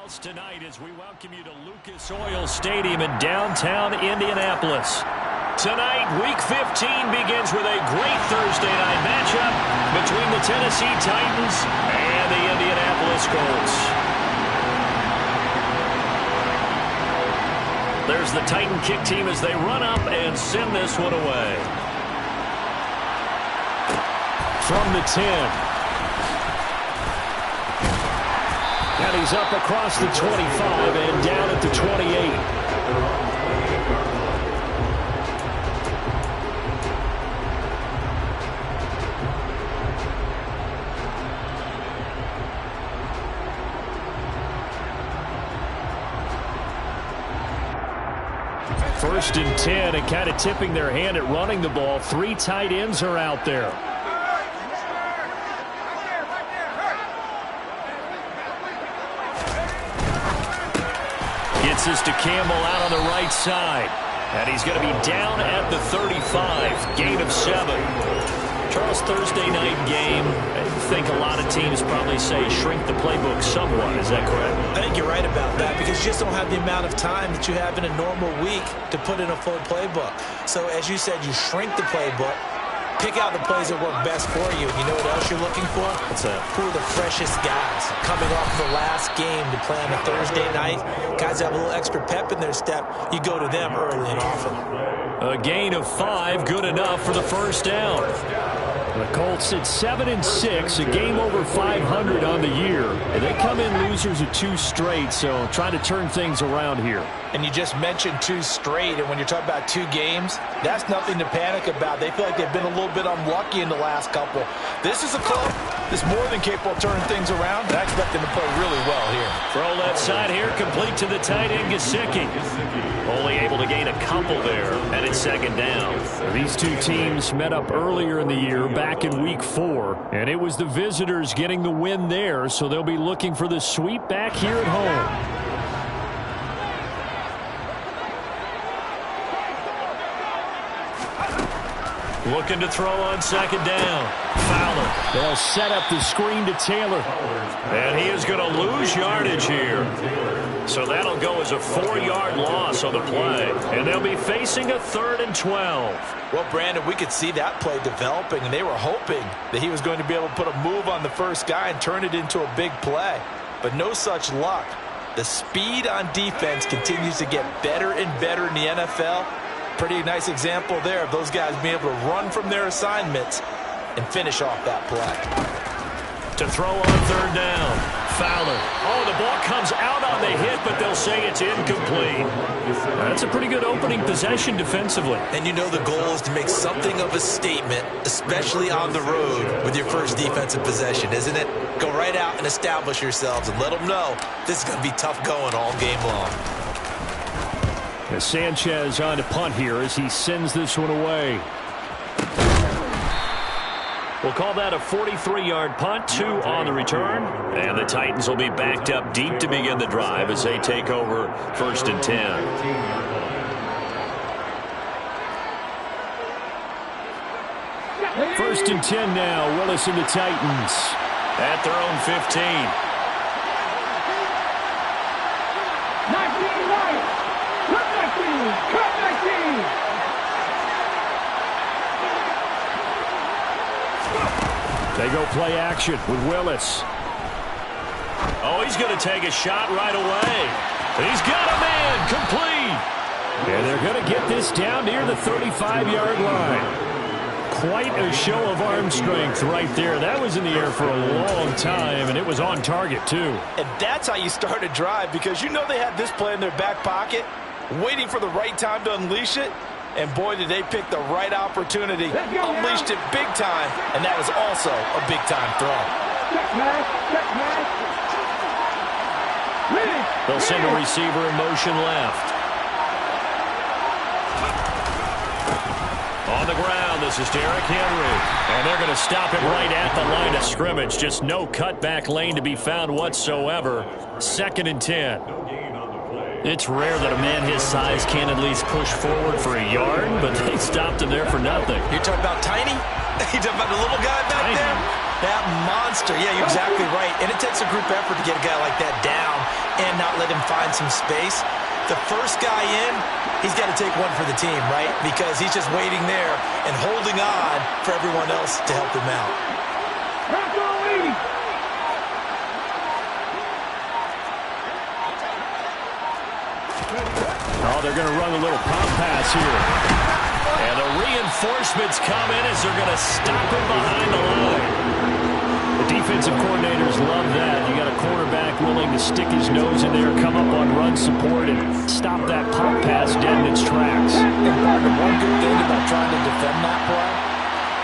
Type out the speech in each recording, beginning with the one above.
Tonight as we welcome you to Lucas Oil Stadium in downtown Indianapolis. Tonight, Week 15 begins with a great Thursday night matchup between the Tennessee Titans and the Indianapolis Colts. There's the Titan kick team as they run up and send this one away. From the 10. And he's up across the 25 and down at the 28. First and 10, and kind of tipping their hand at running the ball. 3 tight ends are out there. Gets this to Campbell out on the right side. And he's going to be down at the 35. Gain of 7. Charles, Thursday night game, I think a lot of teams probably say shrink the playbook somewhat. Is that correct? I think you're right about that because you just don't have the amount of time that you have in a normal week to put in a full playbook. So as you said, you shrink the playbook. Pick out the plays that work best for you. And you know what else you're looking for? What's that? Who are the freshest guys coming off the last game to play on a Thursday night? Guys that have a little extra pep in their step. You go to them early and often. A gain of 5, good enough for the first down. The Colts at 7-6, a game over 500 on the year. And they come in losers of 2 straight, so trying to turn things around here. And you just mentioned 2 straight, and when you're talking about 2 games, that's nothing to panic about. They feel like they've been a little bit unlucky in the last couple. This is a club that's more than capable of turning things around, and I expect them to play really well here. Throw left side here, complete to the tight end, Gesicki. Only able to gain a couple there, and it's second down. These 2 teams met up earlier in the year, back in Week 4, and it was the visitors getting the win there, so they'll be looking for the sweep back here at home. Looking to throw on second down. Fowler. They'll set up the screen to Taylor. And he is going to lose yardage here. So that'll go as a 4-yard loss on the play. And they'll be facing a 3rd and 12. Well, Brandon, we could see that play developing, and they were hoping that he was going to be able to put a move on the first guy and turn it into a big play. But no such luck. The speed on defense continues to get better and better in the NFL. Pretty nice example there of those guys being able to run from their assignments and finish off that play. To throw on 3rd down. Fowler. Oh, the ball comes out on the hit, but they'll say it's incomplete. That's a pretty good opening possession defensively. And you know the goal is to make something of a statement, especially on the road with your first defensive possession, isn't it? Go right out and establish yourselves and let them know this is going to be tough going all game long. Sanchez on to punt here as he sends this one away. We'll call that a 43-yard punt, 2 on the return. And the Titans will be backed up deep to begin the drive as they take over 1st and 10. First and 10 now. Willis and the Titans at their own 15. They go play action with Willis. Oh, he's going to take a shot right away. He's got a man complete. And they're going to get this down near the 35-yard line. Quite a show of arm strength right there. That was in the air for a long time, and it was on target, too. And that's how you start a drive, because you know they had this play in their back pocket, waiting for the right time to unleash it. And boy, did they pick the right opportunity. Unleashed it big time, and that was also a big-time throw. They'll send a receiver in motion left. On the ground, this is Derrick Henry. And they're going to stop him right at the line of scrimmage. Just no cutback lane to be found whatsoever. 2nd and 10. It's rare that a man his size can at least push forward for a yard, but they stopped him there for nothing. You're talking about tiny? You're talking about the little guy back there? That monster. Yeah, you're exactly right. And it takes a group effort to get a guy like that down and not let him find some space. The first guy in, he's got to take one for the team, right? Because he's just waiting there and holding on for everyone else to help him out. Oh, they're going to run a little pump pass here. And the reinforcements come in as they're going to stop him behind the line. The defensive coordinators love that. You got a quarterback willing to stick his nose in there, come up on run support, and stop that pop pass dead in its tracks. And partner, one good thing about trying to defend that play,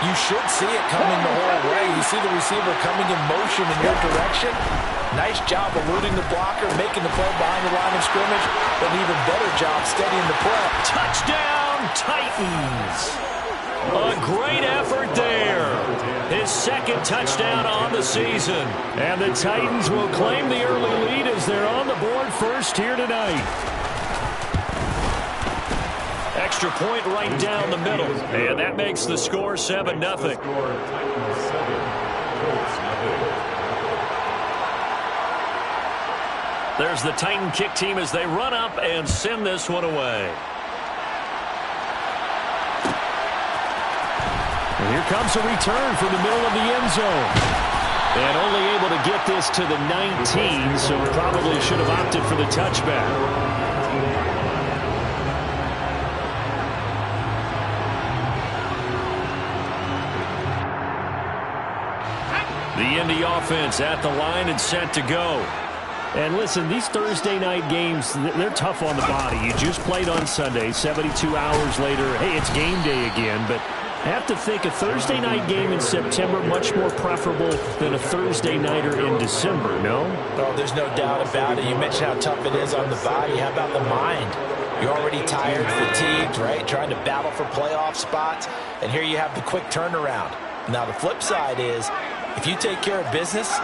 you should see it coming the whole way. You see the receiver coming in motion in your direction. Nice job eluding the blocker, making the play behind the line of scrimmage, but an even better job steadying the play. Touchdown, Titans! A great effort there. His second touchdown on the season. And the Titans will claim the early lead as they're on the board first here tonight. Extra point right down the middle. And that makes the score 7-0. There's the Titan kick team as they run up and send this one away. And here comes a return from the middle of the end zone. And only able to get this to the 19, so probably should have opted for the touchback. The Indy offense at the line and set to go. And listen, these Thursday night games, they're tough on the body. You just played on Sunday, 72 hours later. Hey, it's game day again, but I have to think a Thursday night game in September much more preferable than a Thursday nighter in December, no? Oh, there's no doubt about it. You mentioned how tough it is on the body. How about the mind? You're already tired, fatigued, right? Trying to battle for playoff spots. And here you have the quick turnaround. Now, the flip side is, if you take care of business,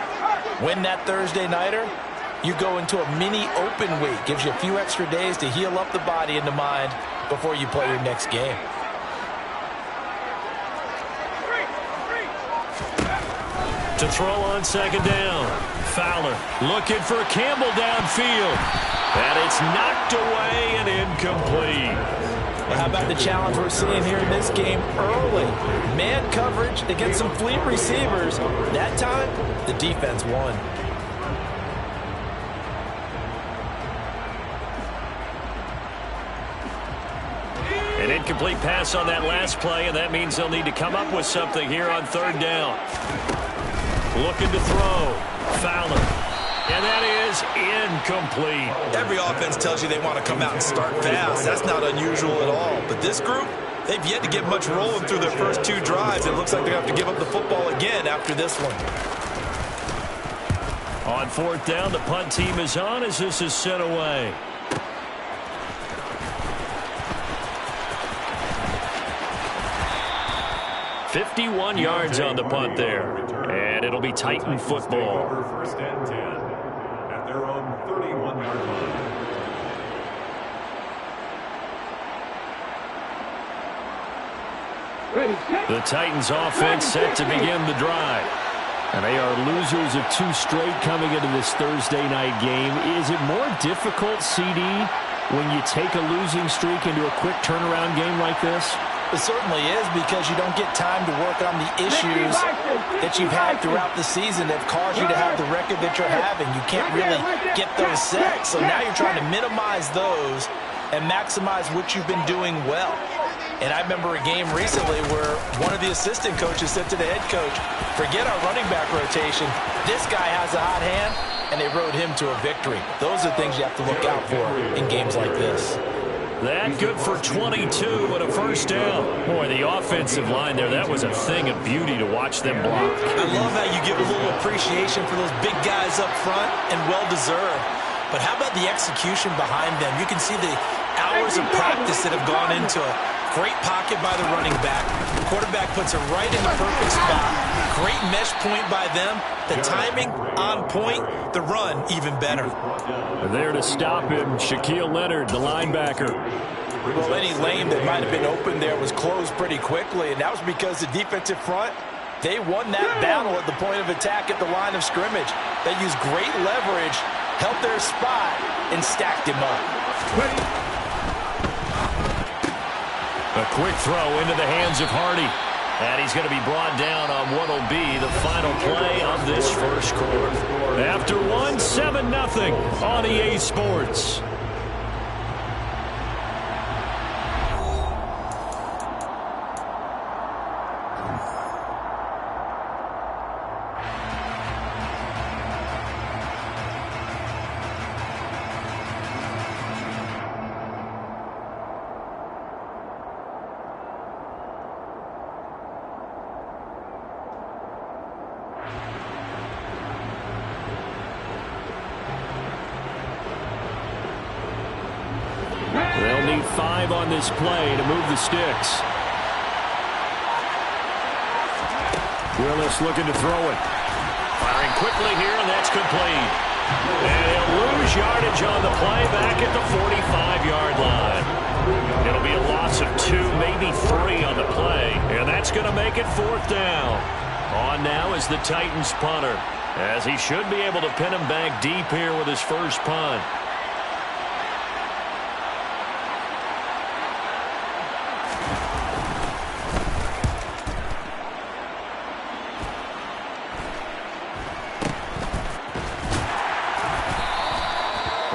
win that Thursday nighter, you go into a mini open week. Gives you a few extra days to heal up the body and the mind before you play your next game. To throw on second down. Fowler looking for Campbell downfield. And it's knocked away and incomplete. Well, how about the challenge we're seeing here in this game early? Man coverage against some fleet receivers. That time, the defense won. An incomplete pass on that last play, and that means they'll need to come up with something here on third down. Looking to throw. Fowler. And that is incomplete. Every offense tells you they want to come out and start fast. That's not unusual at all. But this group, they've yet to get much rolling through their first two drives. It looks like they have to give up the football again after this one. On fourth down, the punt team is on as this is sent away. "51 yards on the punt there. And it'll be Titan football. First and 10 at their own 31-yard line. The Titans offense set to begin the drive. And they are losers of 2 straight coming into this Thursday night game. Is it more difficult, CD, when you take a losing streak into a quick turnaround game like this? It certainly is, because you don't get time to work on the issues that you've had throughout the season that have caused you to have the record that you're having. You can't really get those set. So now you're trying to minimize those and maximize what you've been doing well. And I remember a game recently where one of the assistant coaches said to the head coach, forget our running back rotation. This guy has a hot hand, and they rode him to a victory. Those are things you have to look out for in games like this. That good for 22 and a first down. Boy, the offensive line there, that was a thing of beauty to watch them block. I love how you give a little appreciation for those big guys up front, and well-deserved. But how about the execution behind them? You can see the hours of practice that have gone into it. Great pocket by the running back. Quarterback puts it right in the perfect spot. Great mesh point by them. The timing on point. The run even better. There to stop him, Shaquille Leonard, the linebacker. Well, any lane that might have been open there was closed pretty quickly, and that was because the defensive front, they won that battle at the point of attack at the line of scrimmage. They used great leverage held their spot, and stacked him up. A quick throw into the hands of Hardy. And he's going to be brought down on what will be the final play of this first quarter. After one, 7-0 on EA Sports. They'll need 5 on this play to move the sticks. Willis looking to throw it. Firing quickly here, and that's complete. And he'll lose yardage on the play back at the 45-yard line. It'll be a loss of 2, maybe 3 on the play, and that's going to make it 4th down. On now is the Titans punter, as he should be able to pin him back deep here with his first punt.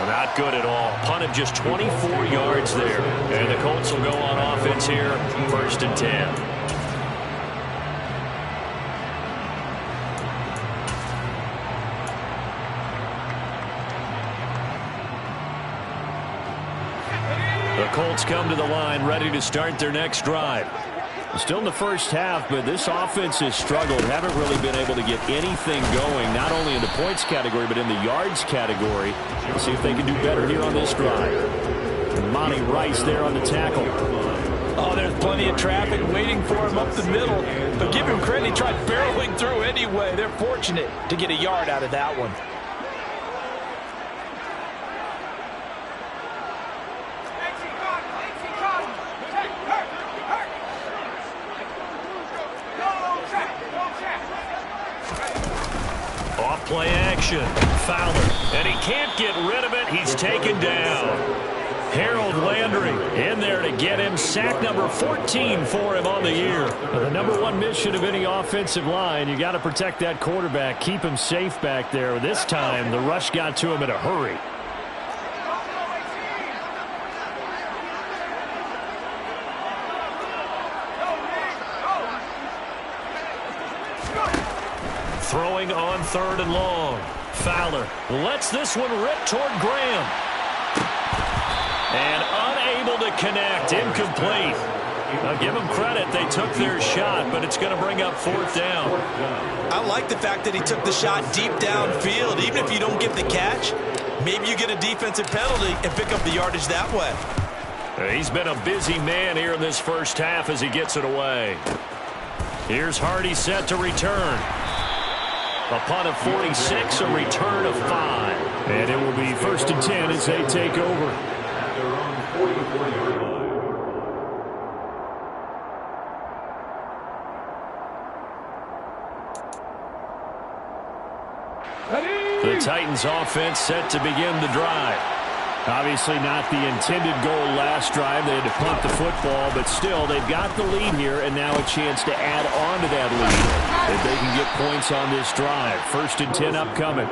Not good at all. Punted just 24 yards there. And the Colts will go on offense here, 1st and 10. The Colts come to the line, ready to start their next drive. Still in the first half, but this offense has struggled. Haven't really been able to get anything going, not only in the points category, but in the yards category. We'll see if they can do better here on this drive. Monty Rice there on the tackle. Oh, there's plenty of traffic waiting for him up the middle. But give him credit, he tried barreling through anyway. They're fortunate to get a yard out of that one. Play action. Fowler. And he can't get rid of it. He's taken down. Harold Landry in there to get him. Sack number 14 for him on the year. The number 1 mission of any offensive line, you got to protect that quarterback. Keep him safe back there. This time, the rush got to him in a hurry. Throwing on 3rd and long. Fowler lets this one rip toward Graham. And unable to connect. Incomplete. Now give them credit. They took their shot, but it's going to bring up 4th down. I like the fact that he took the shot deep downfield. Even if you don't get the catch, maybe you get a defensive penalty and pick up the yardage that way. He's been a busy man here in this first half as he gets it away. Here's Hardy set to return. A punt of 46, a return of 5. And it will be 1st and 10 as they take over. Their own 44-yard line. The Titans offense set to begin the drive. Obviously not the intended goal last drive. They had to punt the football, but still they've got the lead here and now a chance to add on to that lead if they can get points on this drive. 1st and 10 upcoming.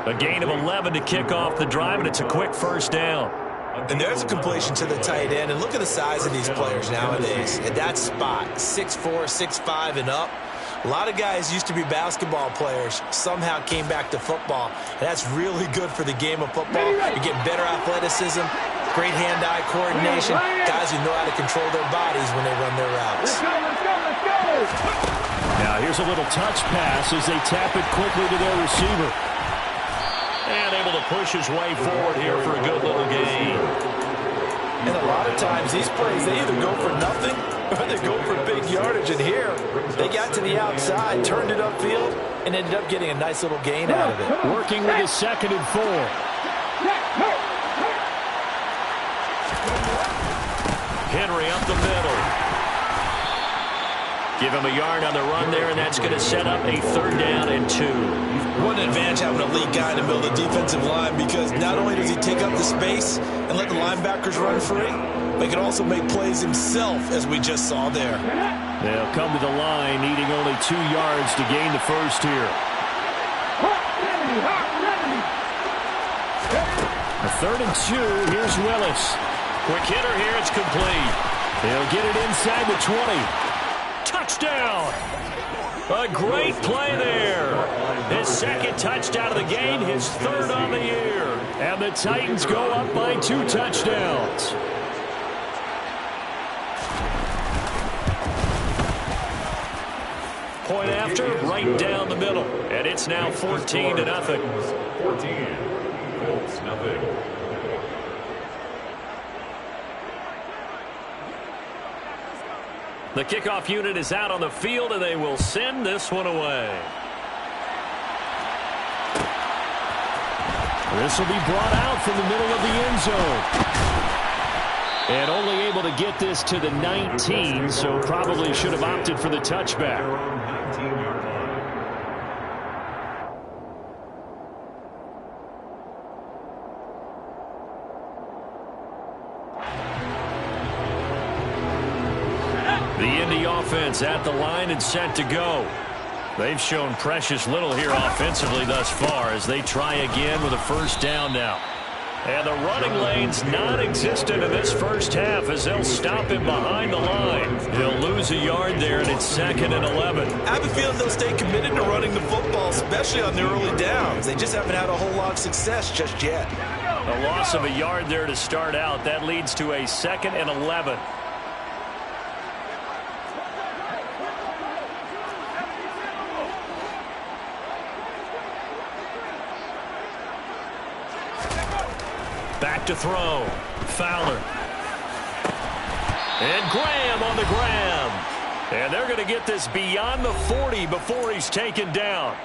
A gain of 11 to kick off the drive, and it's a quick 1st down. And there's a completion to the tight end. And look at the size of these players nowadays. At that spot, 6'4", 6'5", and up. A lot of guys used to be basketball players, somehow came back to football. And that's really good for the game of football. You're getting better athleticism, great hand-eye coordination, guys who know how to control their bodies when they run their routes. Now here's a little touch pass as they tap it quickly to their receiver. And able to push his way forward here for a good little gain. And a lot of times these plays, they either go for nothing or they go for big yardage. And here, they got to the outside, turned it upfield, and ended up getting a nice little gain out of it. Working with a 2nd and 4. Henry up the middle. Give him a yard on the run there, and that's going to set up a 3rd down and 2. What an advantage having a lead guy in the middle of the defensive line, because not only does he take up the space and let the linebackers run free, but he can also make plays himself, as we just saw there. They'll come to the line, needing only 2 yards to gain the first here. A 3rd and 2. Here's Willis. Quick hitter here. It's complete. They'll get it inside the 20. Touchdown! A great play there. His 2nd touchdown of the game, his 3rd on the year. And the Titans go up by 2 touchdowns. Point after, right down the middle. And it's now 14-0. 14, Colts, nothing. The kickoff unit is out on the field, and they will send this one away. This will be brought out from the middle of the end zone. And only able to get this to the 19, so probably should have opted for the touchback. Their own 19-yard line. The Indy offense at the line and set to go. They've shown precious little here offensively thus far as they try again with a 1st down now. And the running lane's non-existent in this first half as they'll stop him behind the line. He'll lose a yard there, and it's 2nd and 11. I have a feeling they'll stay committed to running the football, especially on their early downs. They just haven't had a whole lot of success just yet. A loss of a yard there to start out. That leads to a 2nd and 11. Back to throw. Fowler. And Graham on the grab. And they're going to get this beyond the 40 before he's taken down.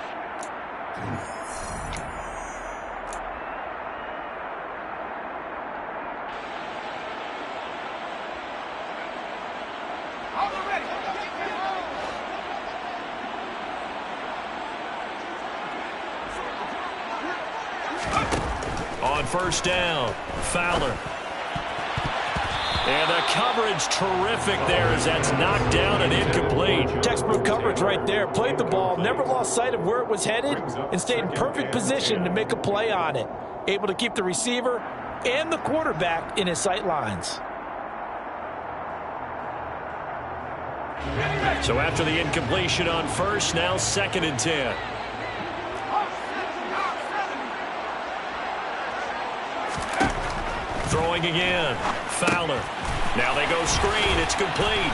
On 1st down, Fowler. And the coverage terrific there as that's knocked down and incomplete. Textbook coverage right there. Played the ball, never lost sight of where it was headed, and stayed in perfect position to make a play on it. Able to keep the receiver and the quarterback in his sight lines. So after the incompletion on 1st, now 2nd and 10. Throwing again. Fowler. Now they go screen. It's complete.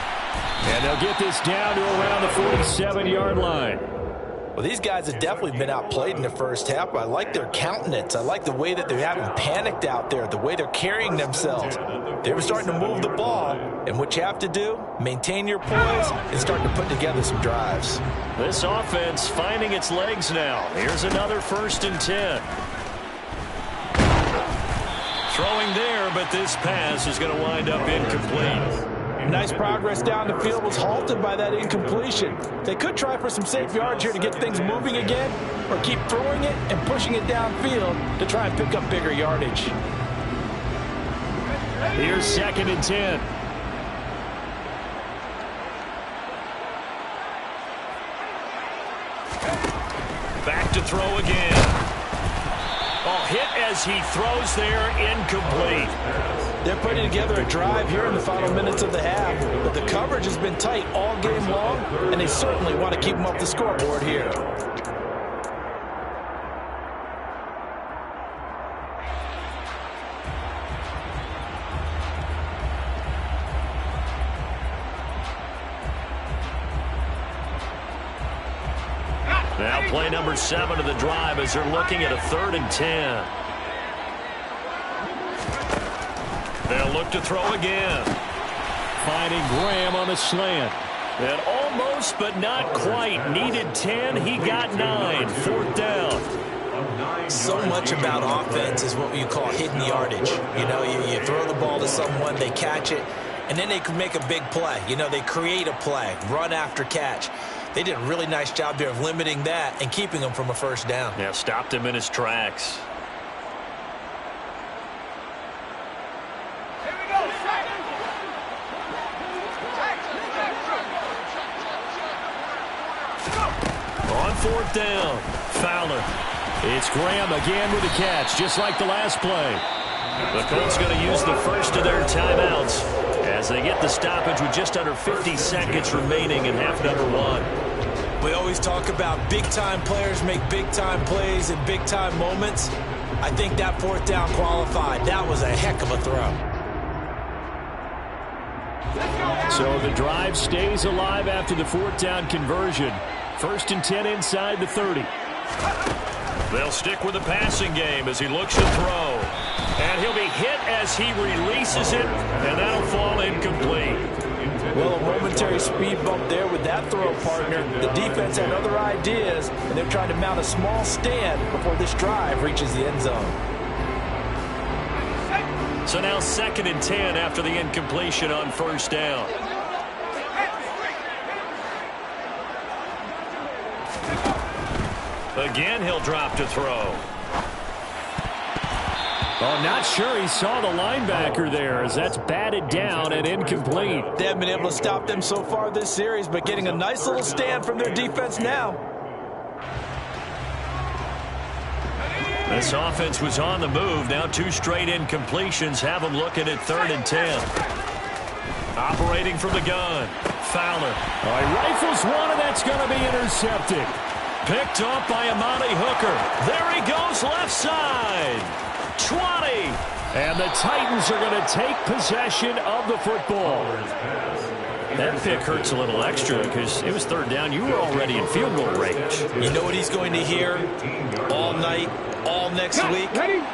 And they'll get this down to around the 47-yard line. Well, these guys have definitely been outplayed in the first half, but I like their countenance. I like the way that they haven't panicked out there, the way they're carrying themselves. They were starting to move the ball, and what you have to do, maintain your poise and start to put together some drives. This offense finding its legs now. Here's another 1st and 10. Throwing there, but this pass is going to wind up incomplete. Nice progress down the field was halted by that incompletion. They could try for some safe yards here to get things moving again, or keep throwing it and pushing it downfield to try and pick up bigger yardage. Here's 2nd and 10. Back to throw again. Oh, hit as he throws there, incomplete. They're putting together a drive here in the final minutes of the half, but the coverage has been tight all game long, and they certainly want to keep them up the scoreboard here. Now play number 7 of the drive as they're looking at a 3rd and 10. They'll look to throw again. Finding Graham on the slant. And almost but not quite. Needed 10. He got 9. 4th down. So much about offense is what you call hidden yardage. You know, you throw the ball to someone, they catch it, and then they can make a big play. You know, they create a play, run after catch. They did a really nice job there of limiting that and keeping him from a first down. Yeah, stopped him in his tracks. On fourth down, Fowler. It's Graham again with a catch, just like the last play. The Colts going to use the first of their timeouts as they get the stoppage with just under 50 seconds remaining in half number one. We always talk about big-time players make big-time plays in big-time moments. I think that fourth down qualified. That was a heck of a throw. So the drive stays alive after the fourth down conversion. 1st and 10 inside the 30. They'll stick with the passing game as he looks to throw. And he'll be hit as he releases it, and that'll fall incomplete. Well, a momentary speed bump there with that throw, partner. The defense had other ideas, and they're trying to mount a small stand before this drive reaches the end zone. So now 2nd and 10 after the incompletion on first down. Again, he'll drop to throw. Oh, not sure he saw the linebacker there as that's batted down and incomplete. They haven't been able to stop them so far this series, but getting a nice little stand from their defense now. This offense was on the move. Now 2 straight incompletions have them looking at 3rd and 10. Operating from the gun. Fowler. Oh, he rifles one, and that's going to be intercepted. Picked up by Amani Hooker. There he goes left side. 20. And the Titans are going to take possession of the football. That pick hurts a little extra because it was 3rd down. You were already in field goal range. You know what he's going to hear all night, all next week?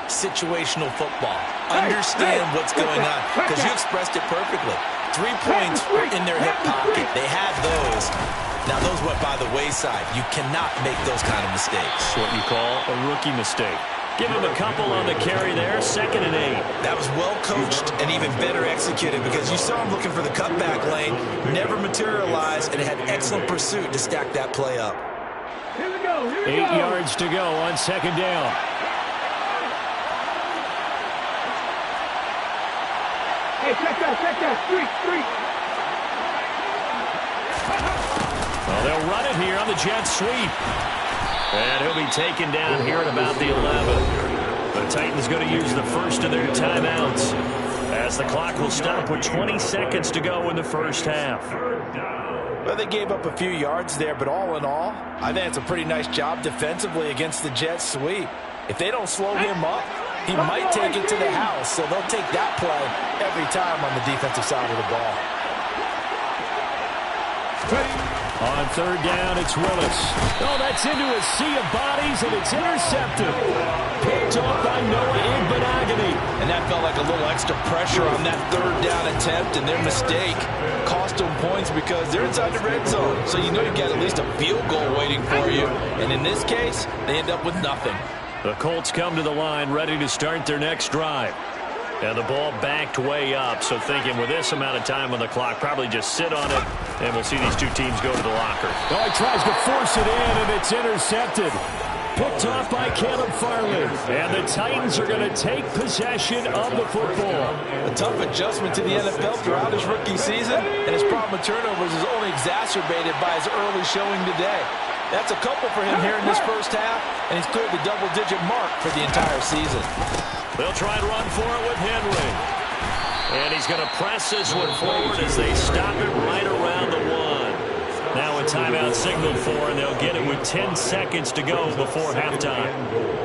Situational football. Understand what's going on because you expressed it perfectly. 3 points were in their hip pocket. They had those. Now, those went by the wayside. You cannot make those kind of mistakes. What you call a rookie mistake. Give him a couple on the carry there, 2nd and 8. That was well coached and even better executed because you saw him looking for the cutback lane, never materialized, and had excellent pursuit to stack that play up. 8 yards to go on 2nd down. Hey, check that, street. Well, they'll run it here on the jet sweep. And he'll be taken down here at about the 11. The Titans going to use the first of their timeouts as the clock will stop with 20 seconds to go in the first half. Well, they gave up a few yards there, but all in all, I think it's a pretty nice job defensively against the jet sweep. If they don't slow him up, he might take it to the house, so they'll take that play every time on the defensive side of the ball. On 3rd down, it's Willis. Oh, that's into a sea of bodies, and it's intercepted. Picked off by Noah Igbenogany. And that felt like a little extra pressure on that 3rd down attempt, and their mistake cost them points because they're inside the red zone. So you know you've got at least a field goal waiting for you. And in this case, they end up with nothing. The Colts come to the line ready to start their next drive. And the ball backed way up, so thinking with this amount of time on the clock, probably just sit on it, and we'll see these two teams go to the locker. Oh, he tries to force it in, and it's intercepted. Picked off by Caleb Farley. And the Titans are going to take possession of the football. A tough adjustment to the NFL throughout his rookie season, and his problem with turnovers is only exacerbated by his early showing today. That's a couple for him here in this first half, and he's cleared the double-digit mark for the entire season. They'll try and run for it with Henry. And he's going to press this one forward as they stop it right around the 1. Now a timeout signaled for, and they'll get it with 10 seconds to go before halftime.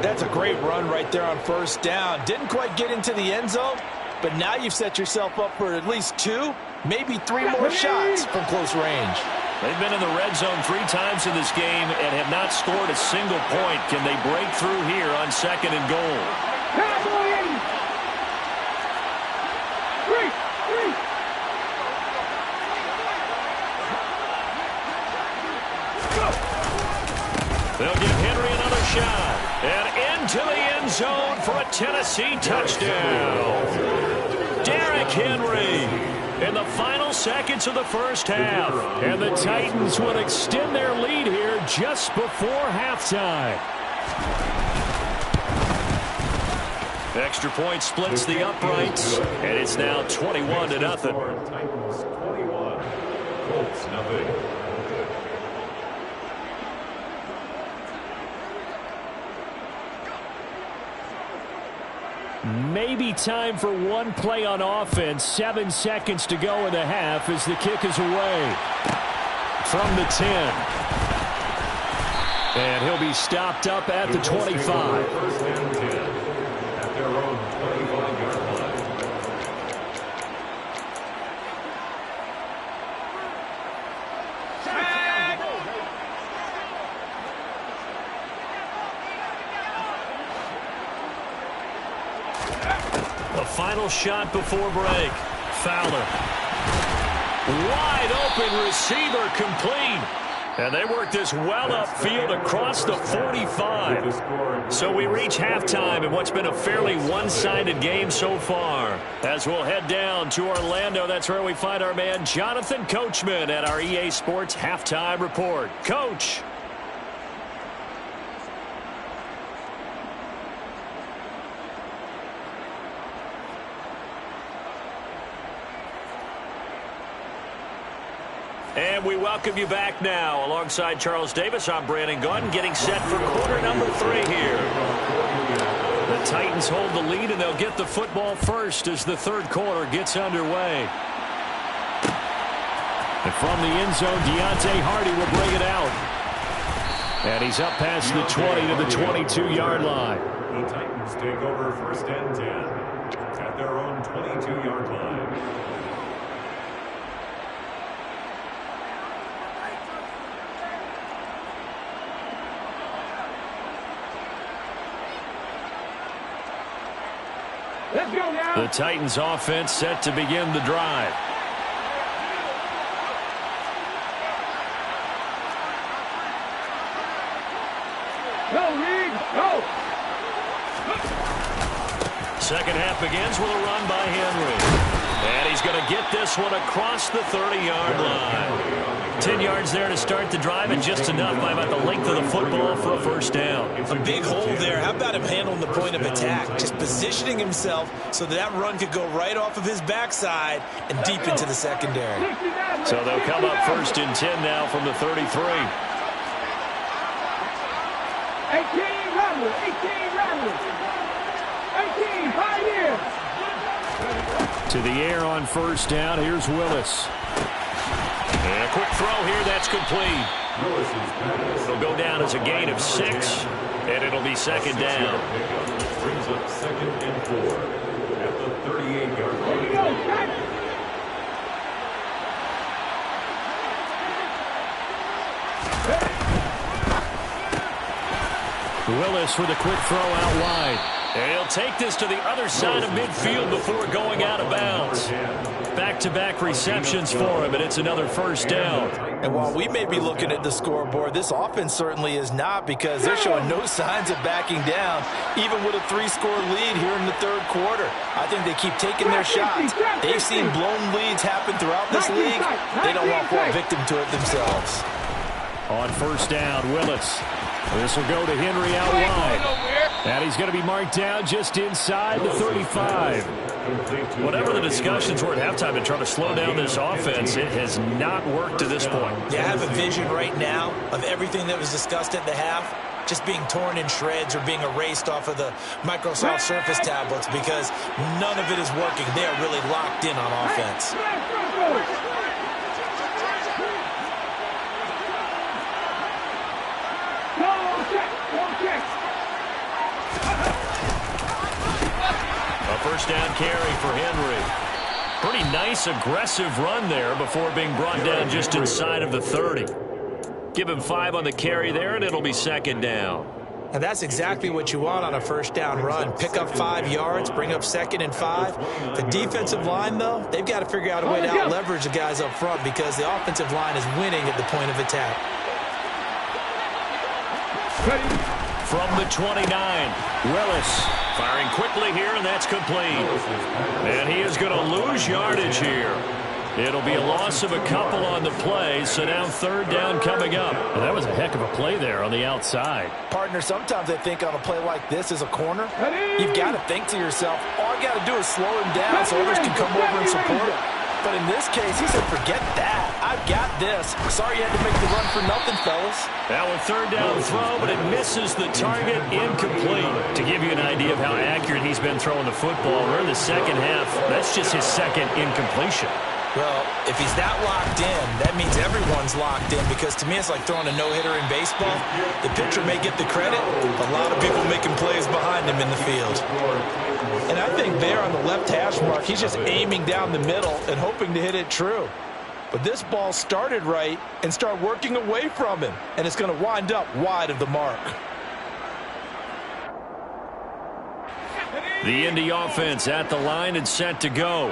That's a great run right there on first down. Didn't quite get into the end zone, but now you've set yourself up for at least 2, maybe 3 more shots from close range. They've been in the red zone 3 times in this game and have not scored a single point. Can they break through here on 2nd and goal? They'll give Henry another shot. And into the end zone for a Tennessee touchdown. Derrick Henry. in the final seconds of the first half. And the Titans will extend their lead here just before halftime. Extra point splits the uprights, and it's now 21-0. Titans 21, Colts nothing. Maybe time for one play on offense. 7 seconds to go in the half as the kick is away. From the 10. And he'll be stopped up at the 25. First and 10 at their own 25-yard line. The final shot before break. Fowler. Wide open receiver complete. And they work this well upfield across the 45. So we reach halftime in what's been a fairly one-sided game so far. As we'll head down to Orlando, that's where we find our man Jonathan Coachman at our EA Sports Halftime Report. Coach. And we welcome you back now. Alongside Charles Davis, I'm Brandon Gunn, getting set for quarter number 3 here. The Titans hold the lead, and they'll get the football first as the third quarter gets underway. And from the end zone, Deontay Hardy will bring it out. And he's up past the 20 to the 22-yard line. The Titans take over first and 10 at their own 22-yard line. The Titans offense set to begin the drive. Go, Reed, go! Second half begins with a run by Henry. And he's going to get this one across the 30-yard line. 10 yards there to start the drive, and just enough by about the length of the football for a first down. A big hole there. How about him handling the point of attack? Just positioning himself so that run could go right off of his backside and deep into the secondary. So they'll come up first and 10 now from the 33. 18, Rebels, 18, Rebels. 18, Pioneers. To the air on first down. Here's Willis. And a quick throw here. That's complete. It'll go down as a gain of 6, and it'll be second down. Brings up second and 4 at the 38-yard line. Willis with a quick throw out wide. And he'll take this to the other side of midfield before going out of bounds. Back-to-back receptions for him, and it's another first down. And while we may be looking at the scoreboard, this offense certainly is not, because they're showing no signs of backing down, even with a 3-score lead here in the third quarter. I think they keep taking their shots. They've seen blown leads happen throughout this league. They don't want to fall victim to it themselves. On first down, Willis. This will go to Henry out wide. And he's going to be marked down just inside the 35. Whatever the discussions were at halftime to try to slow down this offense, it has not worked to this point. Yeah, I have a vision right now of everything that was discussed at the half just being torn in shreds or being erased off of the Microsoft Surface tablets, because none of it is working. They are really locked in on offense. A first down carry for Henry. Pretty nice, aggressive run there before being brought down just inside of the 30. Give him 5 on the carry there, and it'll be second down. And that's exactly what you want on a first down run. Pick up 5 yards, bring up second and 5. The defensive line, though, they've got to figure out a way to out-leverage the guys up front, because the offensive line is winning at the point of attack. From the 29, Willis firing quickly here, and that's complete. And he is going to lose yardage here. It'll be a loss of a couple on the play, so now third down coming up. Well, that was a heck of a play there on the outside. Partner, sometimes I think on a play like this as a corner, you've got to think to yourself, all I got to do is slow him down so others can come over and support him. But in this case, he said, forget that. I've got this. Sorry you had to make the run for nothing, fellas. Now a third down throw, but it misses the target, incomplete. To give you an idea of how accurate he's been throwing the football, we're in the second half. That's just his second incompletion. Well, if he's that locked in, that means everyone's locked in, because to me it's like throwing a no-hitter in baseball. The pitcher may get the credit, a lot of people making plays behind him in the field. And I think there on the left hash mark, he's just aiming down the middle and hoping to hit it true. But this ball started right and started working away from him, and it's going to wind up wide of the mark. The Indy offense at the line and set to go.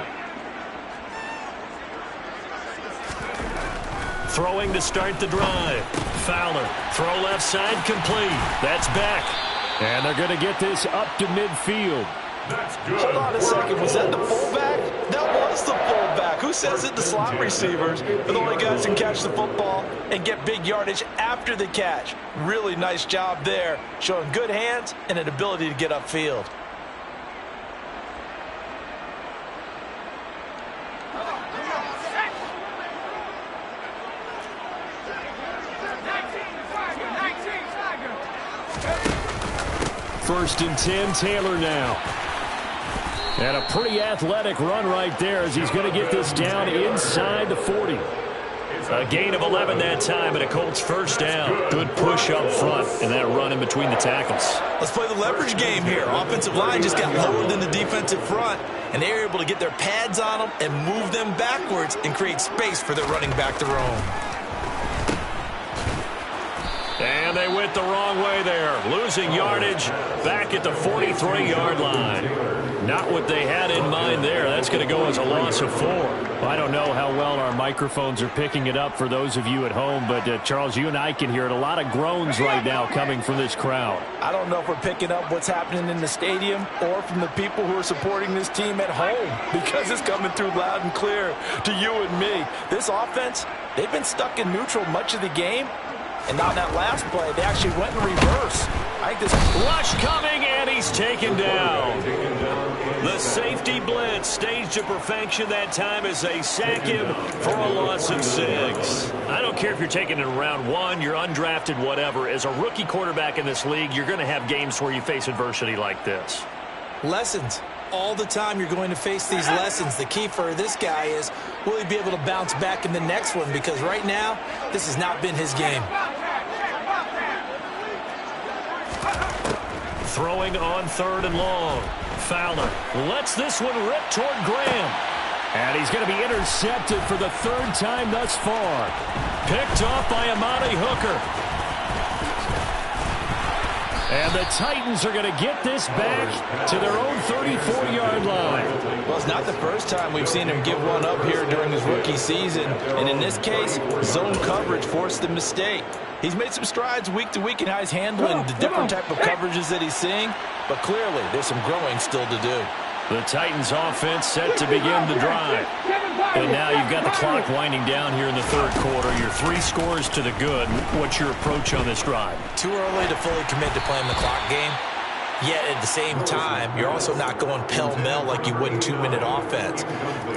Throwing to start the drive. Fowler, throw left side, complete. That's back. And they're going to get this up to midfield. Hold on a second. Was that the fullback? That was the fullback. Who says it? The slot receivers are the only guys who can catch the football and get big yardage after the catch. Really nice job there, showing good hands and an ability to get upfield. First and 10, Taylor now. And a pretty athletic run right there as he's going to get this down inside the 40. A gain of 11 that time and a Colts first down. Good push up front and that run in between the tackles. Let's play the leverage game here. Offensive line just got lower than the defensive front, and they were able to get their pads on them and move them backwards and create space for their running back to roam. And they went the wrong way there. Losing yardage back at the 43-yard line. Not what they had in mind there. That's going to go as a loss of 4. Well, I don't know how well our microphones are picking it up for those of you at home, but Charles, you and I can hear it. A lot of groans right now coming from this crowd. I don't know if we're picking up what's happening in the stadium or from the people who are supporting this team at home, because it's coming through loud and clear to you and me. This offense, they've been stuck in neutral much of the game. And on that last play, they actually went in reverse. I think this rush coming, and he's taken down. The safety blitz staged to perfection that time as they sack him for a loss of 6. I don't care if you're taking it in round 1, you're undrafted, whatever. As a rookie quarterback in this league, you're going to have games where you face adversity like this. Lessons. All the time you're going to face these lessons. The key for this guy is, will he be able to bounce back in the next one? Because right now, this has not been his game. Throwing on third and long. Fowler lets this one rip toward Graham. And he's going to be intercepted for the 3rd time thus far. Picked off by Amani Hooker. And the Titans are going to get this back to their own 34-yard line. Well, it's not the first time we've seen him give one up here during his rookie season. And in this case, zone coverage forced the mistake. He's made some strides week to week in how he's handling the different type of coverages that he's seeing. But clearly, there's some growing still to do. The Titans offense set to begin the drive. And now you've got the clock winding down here in the 3rd quarter. You're 3 scores to the good. What's your approach on this drive? Too early to fully commit to playing the clock game. Yet at the same time, you're also not going pell-mell like you would in 2-minute offense.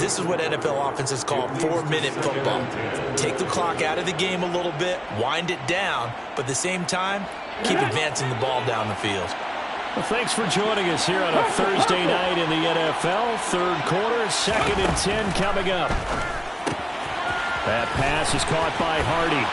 This is what NFL offenses call 4-minute football. Take the clock out of the game a little bit, wind it down, but at the same time, keep advancing the ball down the field. Well, thanks for joining us here on a Thursday night in the NFL. 3rd quarter, 2nd and 10 coming up. That pass is caught by Hardy.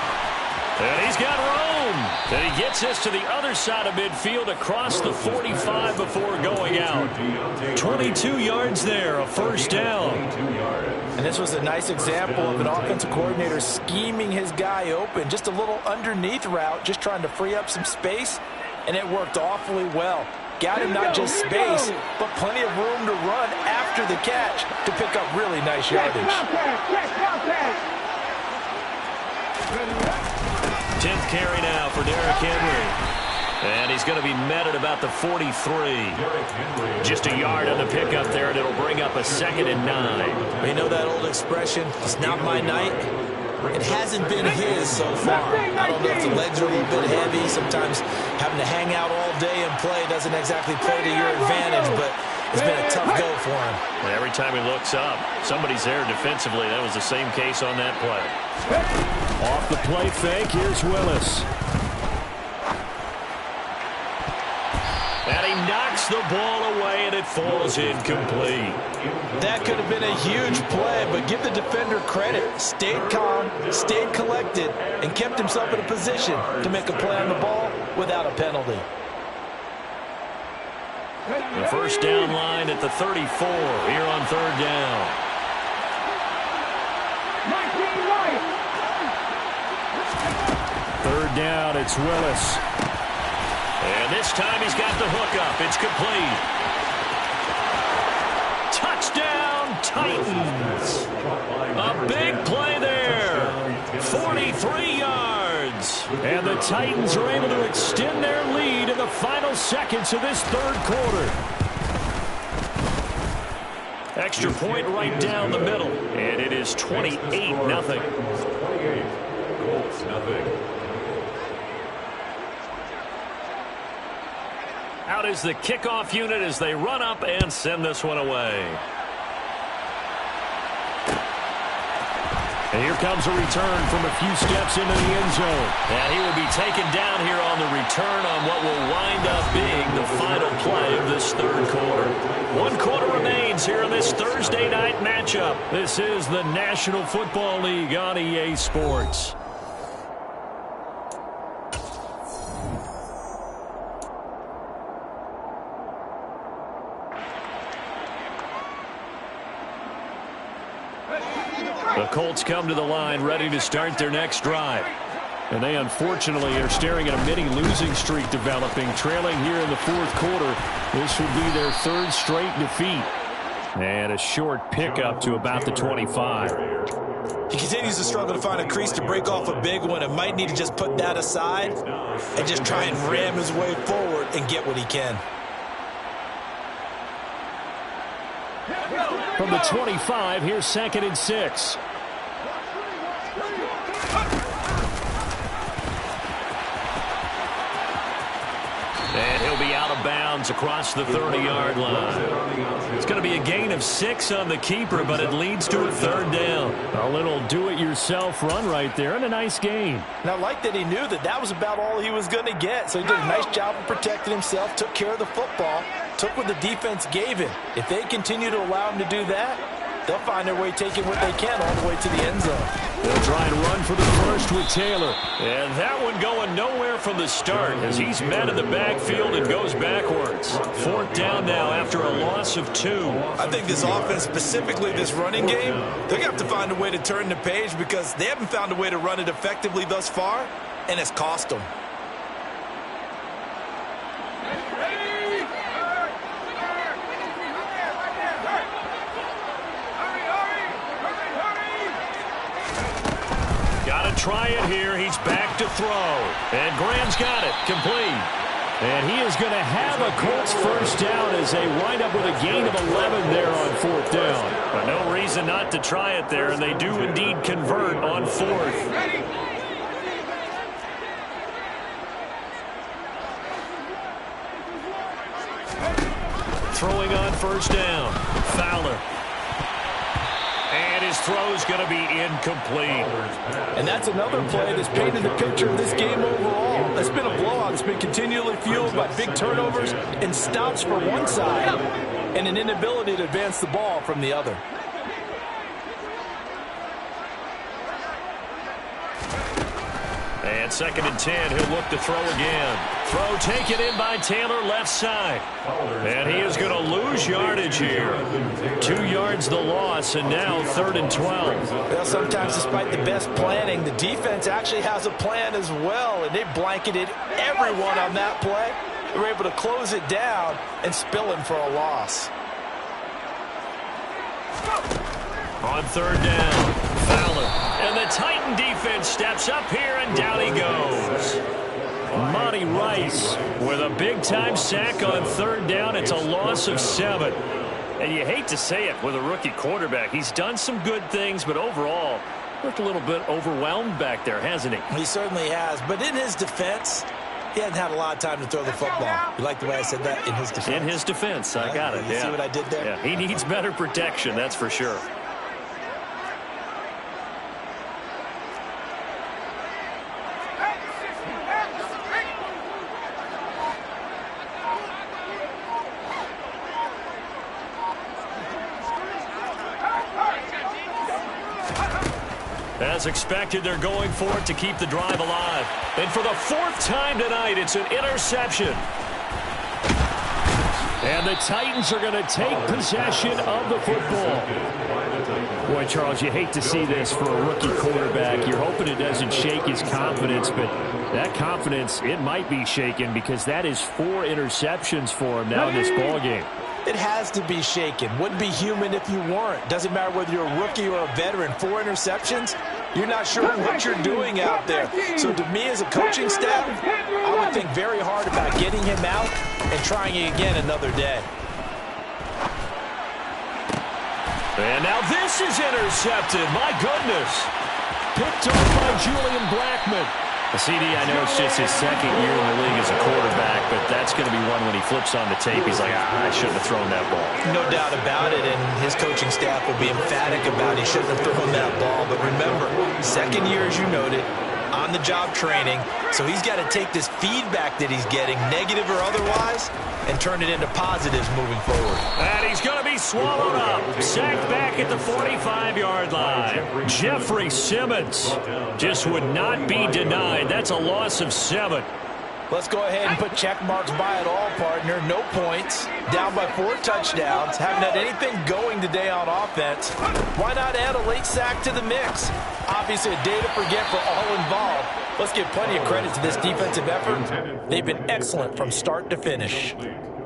And he's got room. And he gets this to the other side of midfield across the 45 before going out. 22 yards there, a first down. And this was a nice example of an offensive coordinator scheming his guy open. Just a little underneath route, just trying to free up some space. And it worked awfully well. Got him not just space, but plenty of room to run after the catch to pick up really nice yardage. 10th carry now for Derrick Henry. And he's going to be met at about the 43. Just a yard on the pickup there, and it'll bring up a 2nd and 9. You know that old expression, it's not my night? It hasn't been his so far. I don't know if the legs are a little bit heavy. Sometimes having to hang out all day and play doesn't exactly play to your advantage, but it's been a tough go for him. And every time he looks up, somebody's there defensively. That was the same case on that play. Off the play fake, here's Willis. And he knocks the ball away, and it falls incomplete. That could have been a huge play, but give the defender credit. Stayed calm, stayed collected, and kept himself in a position to make a play on the ball without a penalty. The first down line at the 34 here on 3rd down. Third down, it's Willis. And this time he's got the hook up. It's complete. Touchdown, Titans. A big play there. 43 yards. And the Titans are able to extend their lead in the final seconds of this 3rd quarter. Extra point right down the middle. And it is 28-0. 28. Colts, nothing. Out is the kickoff unit as they run up and send this one away. And here comes a return from a few steps into the end zone. And he will be taken down here on the return on what will wind up being the final play of this 3rd quarter. 1 quarter remains here in this Thursday night matchup. This is the National Football League on EA Sports. The Colts come to the line ready to start their next drive. And they unfortunately are staring at a mini losing streak developing, trailing here in the 4th quarter. This would be their 3rd straight defeat. And a short pickup to about the 25. He continues to struggle to find a crease to break off a big one and might need to just put that aside and just try and ram his way forward and get what he can. From the 25, here's 2nd and 6. And he'll be out of bounds across the 30-yard line. It's going to be a gain of 6 on the keeper, but it leads to a 3rd down. A little do-it-yourself run right there and a nice gain. And I like that he knew that that was about all he was going to get. So he did a nice job of protecting himself, took care of the football, took what the defense gave him. If they continue to allow him to do that, they'll find their way taking what they can all the way to the end zone. They'll try and run for the first with Taylor. And that one going nowhere from the start as he's met in the backfield and goes backwards. 4th down now after a loss of 2. I think this offense, specifically this running game, they're going to have to find a way to turn the page because they haven't found a way to run it effectively thus far, and it's cost them. Try it here. He's back to throw. And Graham's got it. Complete. And he is going to have a Colts first down as they wind up with a gain of 11 there on 4th down. But no reason not to try it there, and they do indeed convert on 4th. Throwing on first down. Fowler. And his throw's going to be incomplete. And that's another play that's painted the picture of this game overall. It's been a blowout. It's been continually fueled by big turnovers and stops for one side and an inability to advance the ball from the other. And 2nd and 10, he'll look to throw again. Throw taken in by Taylor, left side. And he is going to lose yardage here. 2 yards the loss, and now 3rd and 12. Well, sometimes despite the best planning, the defense actually has a plan as well, and they blanketed everyone on that play. They were able to close it down and spill him for a loss. On 3rd down, Fowler. And the Titan defense steps up here, and down he goes. Monty Rice with a big-time sack on third down. It's a loss of 7. And you hate to say it with a rookie quarterback. He's done some good things, but overall, looked a little bit overwhelmed back there, hasn't he? He certainly has. But in his defense, he hasn't had a lot of time to throw the football. You like the way I said that? In his defense. In his defense. I got it. You see what I did there? Yeah, he needs better protection, that's for sure. As expected, they're going for it to keep the drive alive. And for the 4th time tonight, it's an interception. And the Titans are going to take possession of the football. Boy, Charles, you hate to see this for a rookie quarterback. You're hoping it doesn't shake his confidence, but that confidence, it might be shaken because that is 4 interceptions for him now in this ballgame. It has to be shaken. Wouldn't be human if you weren't. Doesn't matter whether you're a rookie or a veteran. 4 interceptions, you're not sure what you're doing out there. So to me as a coaching staff, I would think very hard about getting him out and trying it again another day. And now this is intercepted. My goodness. Picked off by Julian Blackmon. CD, I know it's just his 2nd year in the league as a quarterback, but that's going to be one when he flips on the tape. He's like, I shouldn't have thrown that ball. No doubt about it, and his coaching staff will be emphatic about he shouldn't have thrown that ball. But remember, 2nd year, as you noted, on-the-job training, so he's got to take this feedback that he's getting, negative or otherwise, and turn it into positives moving forward. And he's going to be swallowed up. Sacked back at the 45-yard line. Jeffrey Simmons just would not be denied. That's a loss of 7. Let's go ahead and put check marks by it all, partner. No points. Down by 4 touchdowns. Haven't had anything going today on offense. Why not add a late sack to the mix? Obviously a day to forget for all involved. Let's give plenty of credit to this defensive effort. They've been excellent from start to finish.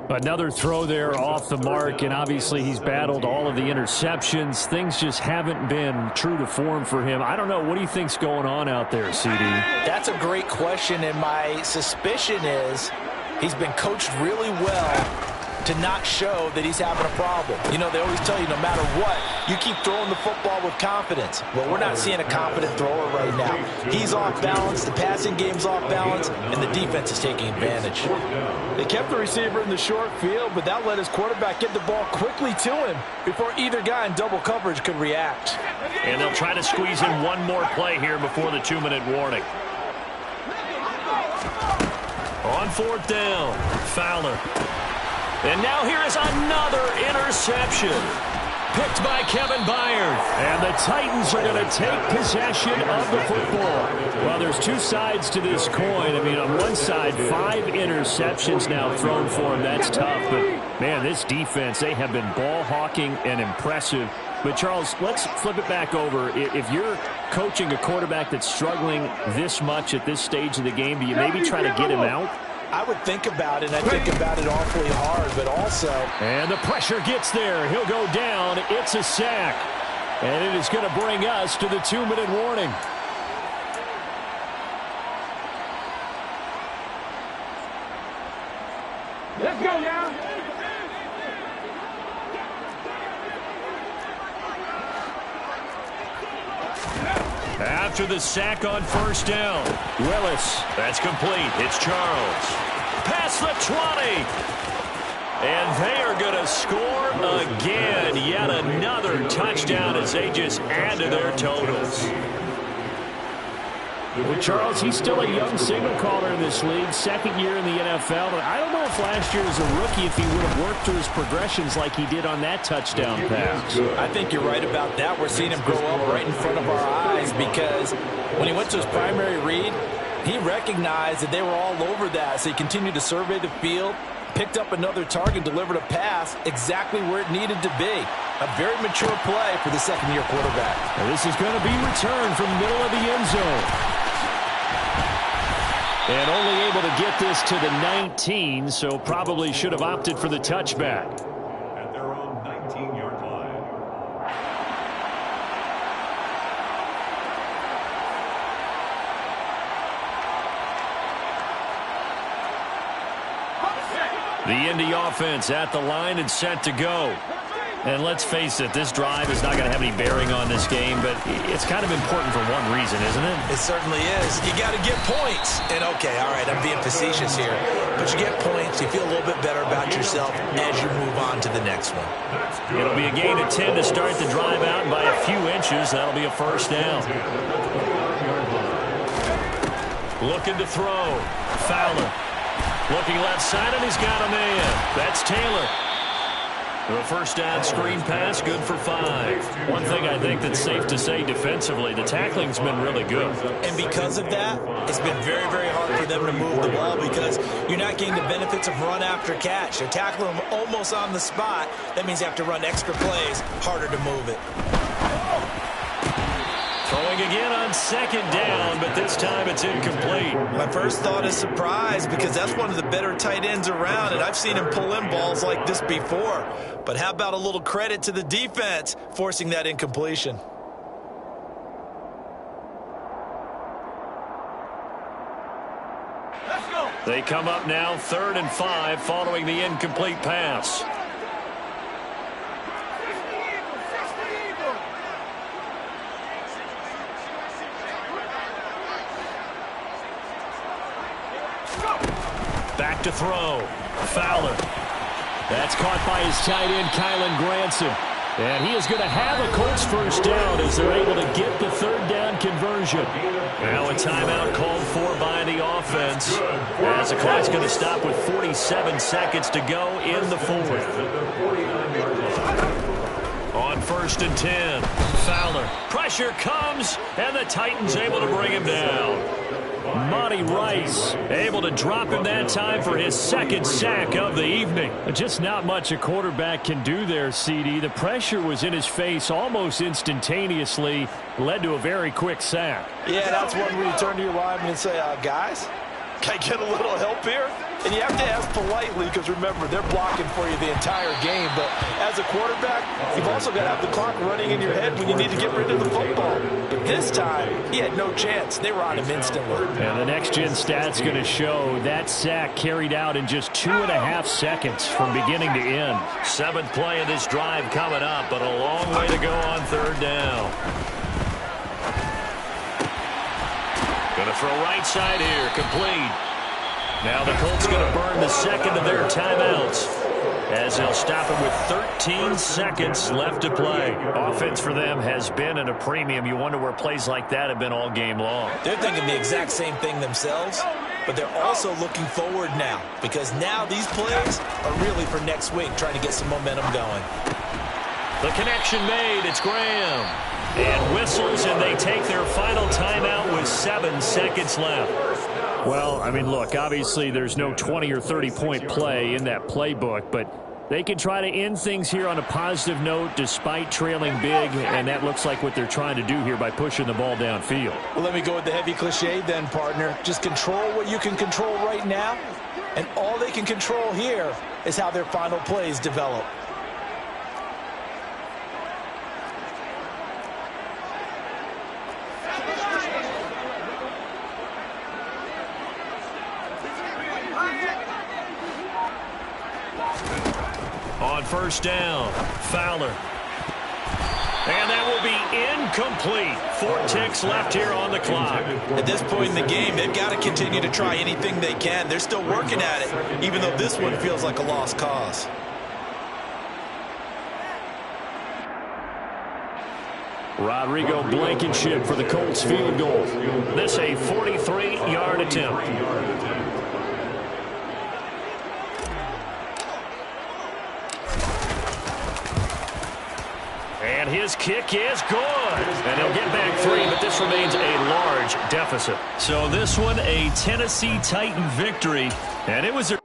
Another throw there off the mark, and obviously he's battled all of the interceptions. Things just haven't been true to form for him. I don't know. What do you think's going on out there, CD? That's a great question, and my suspicion is he's been coached really well to not show that he's having a problem. You know, they always tell you no matter what, you keep throwing the football with confidence. Well, we're not seeing a confident thrower right now. He's off balance, the passing game's off balance, and the defense is taking advantage. They kept the receiver in the short field, but that let his quarterback get the ball quickly to him before either guy in double coverage could react. And they'll try to squeeze in one more play here before the 2-minute warning. On 4th down, Fowler. And now here is another interception. Picked by Kevin Byard. And the Titans are going to take possession of the football. Well, there's 2 sides to this coin. I mean, on one side, 5 interceptions now thrown for him. That's tough. But, man, this defense, they have been ball hawking and impressive. But, Charles, let's flip it back over. If you're coaching a quarterback that's struggling this much at this stage of the game, do you maybe try to get him out? I would think about it, and I think about it awfully hard, but also... And the pressure gets there. He'll go down. It's a sack. And it is going to bring us to the 2-minute warning. Let's go now. After the sack on 1st down, Willis. That's complete. It's Charles. Past the 20. And they are going to score again. Yet another touchdown as they just add to their totals. Well, Charles, he's still a young signal caller in this league, 2nd year in the NFL. But I don't know if last year as a rookie, if he would have worked through his progressions like he did on that touchdown pass. I think you're right about that. We're seeing him grow up right in front of our eyes because when he went to his primary read, he recognized that they were all over that. So he continued to survey the field, picked up another target, delivered a pass exactly where it needed to be. A very mature play for the 2nd-year quarterback. And this is going to be returned from the middle of the end zone. And only able to get this to the 19, so probably should have opted for the touchback. At their own 19-yard line. The Indy offense at the line and set to go. And let's face it, this drive is not going to have any bearing on this game, but it's kind of important for one reason, isn't it? It certainly is. You got to get points. And, okay, all right, I'm being facetious here. But you get points, you feel a little bit better about yourself as you move on to the next one. It'll be a gain of 10 to start the drive out, and by a few inches, that'll be a first down. Looking to throw. Fowler. Looking left side, and he's got a man. That's Taylor. The first down screen pass, good for 5. One thing I think that's safe to say defensively, the tackling's been really good. And because of that, it's been very, very hard for them to move the ball because you're not getting the benefits of run after catch. They're tackling them almost on the spot. That means you have to run extra plays, harder to move it. Throwing again on second down, but this time it's incomplete. My first thought is surprise because that's one of the better tight ends around, and I've seen him pull in balls like this before. But how about a little credit to the defense forcing that incompletion? Let's go. They come up now 3rd and 5 following the incomplete pass. Back to throw. Fowler. That's caught by his tight end, Kylen Granson. And he is going to have a Colts first down as they're able to get the 3rd down conversion. Now a timeout called for by the offense as the clock's going to stop with 47 seconds to go in the 4th. On 1st and 10, Fowler. Pressure comes, and the Titans able to bring him down. Monty Rice able to drop him that time for his 2nd sack of the evening. Just not much a quarterback can do there, CD. The pressure was in his face almost instantaneously, led to a very quick sack. Yeah, that's one where you turn to your lineman and say, guys, can I get a little help here? And you have to ask politely because, remember, they're blocking for you the entire game. But as a quarterback, you've also got to have the clock running in your head when you need to get rid of the football. But this time, he had no chance. They were on him instantly. And the next-gen stat's going to show that sack carried out in just 2.5 seconds from beginning to end. 7th play of this drive coming up, but a long way to go on 3rd down. Going to throw right side here, complete. Now the Colts going to burn the 2nd of their timeouts as they'll stop it with 13 seconds left to play. Offense for them has been at a premium. You wonder where plays like that have been all game long. They're thinking the exact same thing themselves, but they're also looking forward now because now these plays are really for next week, trying to get some momentum going. The connection made. It's Graham. And whistles, and they take their final timeout with 7 seconds left. Well, I mean, look, obviously there's no 20 or 30-point play in that playbook, but they can try to end things here on a positive note despite trailing big, and that looks like what they're trying to do here by pushing the ball downfield. Well, let me go with the heavy cliche then, partner. Just control what you can control right now, and all they can control here is how their final plays develop. On 1st down, Fowler. And that will be incomplete. 4 ticks left here on the clock. At this point in the game, they've got to continue to try anything they can. They're still working at it, even though this one feels like a lost cause. Rodrigo Blankenship for the Colts field goal. This a 43-yard attempt. And his kick is good. And he'll get back 3, but this remains a large deficit. So this one, a Tennessee Titan victory. And it was a